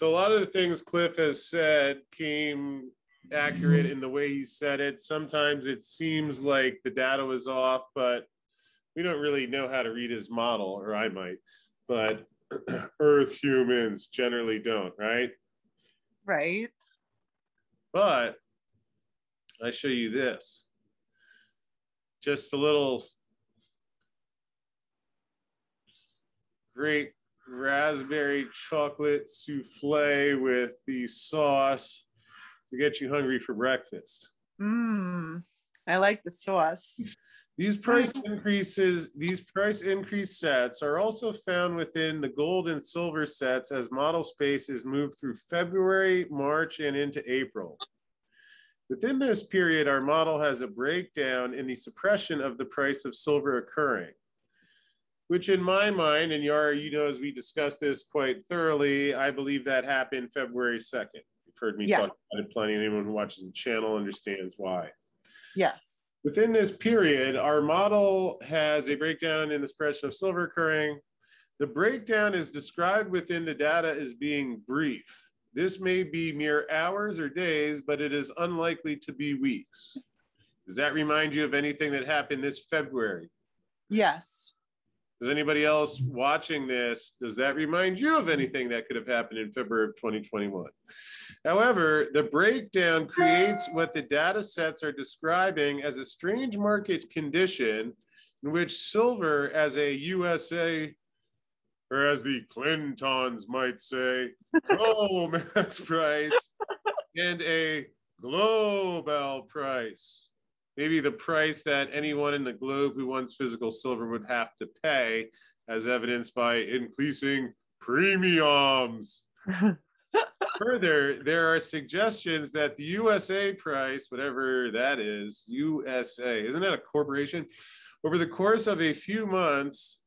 So a lot of the things Clif has said came accurate in the way he said it. Sometimes it seems like the data was off, but we don't really know how to read his model, or I might, but Earth humans generally don't, right? Right. But I show you this. Just a little great raspberry chocolate souffle with the sauce to get you hungry for breakfast. I like the sauce. These price increase sets are also found within the gold and silver sets as model spaces move through February, March, and into April. Within this period, our model has a breakdown in the suppression of the price of silver occurring, which in my mind, and Yara, you know, as we discussed this quite thoroughly, I believe that happened February 2nd. You've heard me talk about it plenty. Anyone who watches the channel understands why. Yes. Within this period, our model has a breakdown in the suppression of silver occurring. The breakdown is described within the data as being brief. This may be mere hours or days, but it is unlikely to be weeks. Does that remind you of anything that happened this February? Yes. Does anybody else watching this, does that remind you of anything that could have happened in February of 2021? However, the breakdown creates what the data sets are describing as a strange market condition in which silver as a USA, or as the Clintons might say, max price, and a global price. Maybe the price that anyone in the globe who wants physical silver would have to pay, as evidenced by increasing premiums. Further, there are suggestions that the USA price, whatever that is, USA, isn't that a corporation? Over the course of a few months,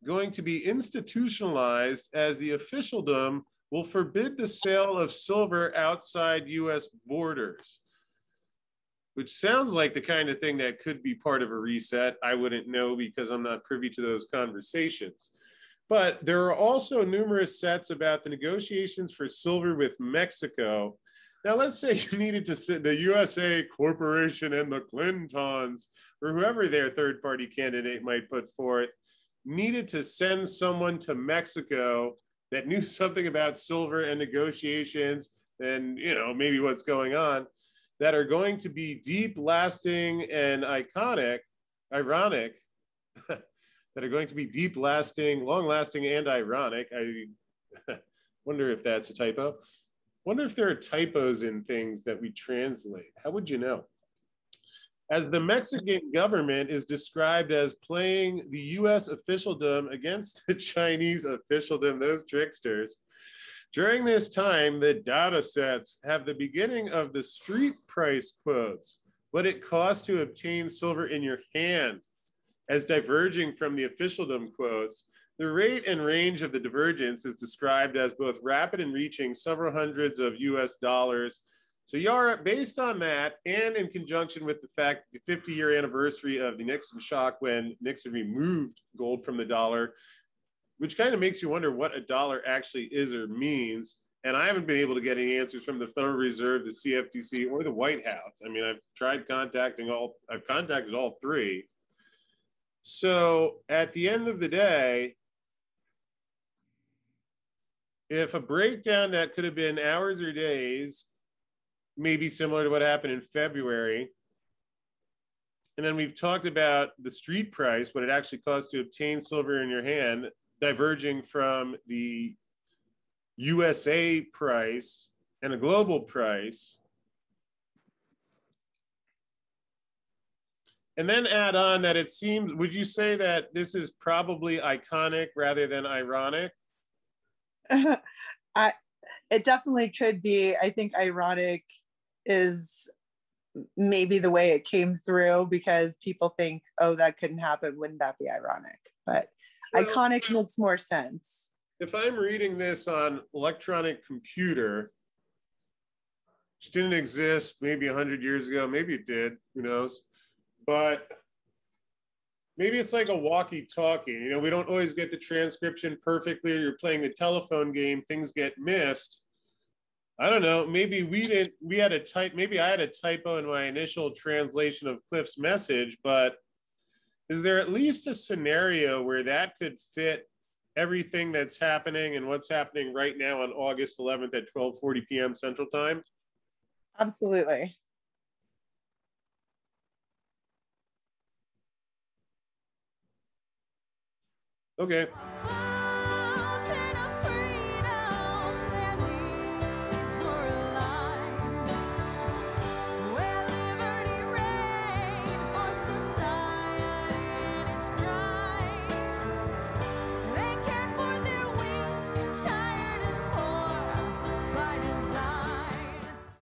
going to be institutionalized as the officialdom will forbid the sale of silver outside US borders, which sounds like the kind of thing that could be part of a reset. I wouldn't know because I'm not privy to those conversations. But there are also numerous sets about the negotiations for silver with Mexico. Now, let's say you needed to sit the USA Corporation and the Clintons, or whoever their third-party candidate might put forth, needed to send someone to Mexico that knew something about silver and negotiations and, you know, maybe what's going on, that are going to be deep, lasting, and ironic, that are going to be deep, lasting, long lasting, and ironic. I wonder if that's a typo. Wonder if there are typos in things that we translate. How would you know? As the Mexican government is described as playing the US officialdom against the Chinese officialdom, those tricksters. During this time, the data sets have the beginning of the street price quotes, what it costs to obtain silver in your hand, as diverging from the officialdom quotes. The rate and range of the divergence is described as both rapid and reaching several hundreds of US dollars. So Yara, based on that, and in conjunction with the fact that the 50-year anniversary of the Nixon shock when Nixon removed gold from the dollar, which kind of makes you wonder what a dollar actually is or means. And I haven't been able to get any answers from the Federal Reserve, the CFTC, or the White House. I mean, I've contacted all three. So at the end of the day, if a breakdown that could have been hours or days, maybe similar to what happened in February, and then we've talked about the street price, what it actually costs to obtain silver in your hand, diverging from the USA price and a global price. And then add on that it seems, would you say that this is probably iconic rather than ironic? It definitely could be. I think ironic is maybe the way it came through because people think, oh, that couldn't happen. Wouldn't that be ironic? But well, iconic makes more sense. If I'm reading this on electronic computer, which didn't exist maybe 100 years ago, maybe it did, who knows? But maybe it's like a walkie-talkie. You know, we don't always get the transcription perfectly, or you're playing the telephone game, things get missed. I don't know, maybe maybe I had a typo in my initial translation of Clif's message, but is there at least a scenario where that could fit everything that's happening and what's happening right now on August 11th at 12:40 p.m. Central Time? Absolutely. Okay.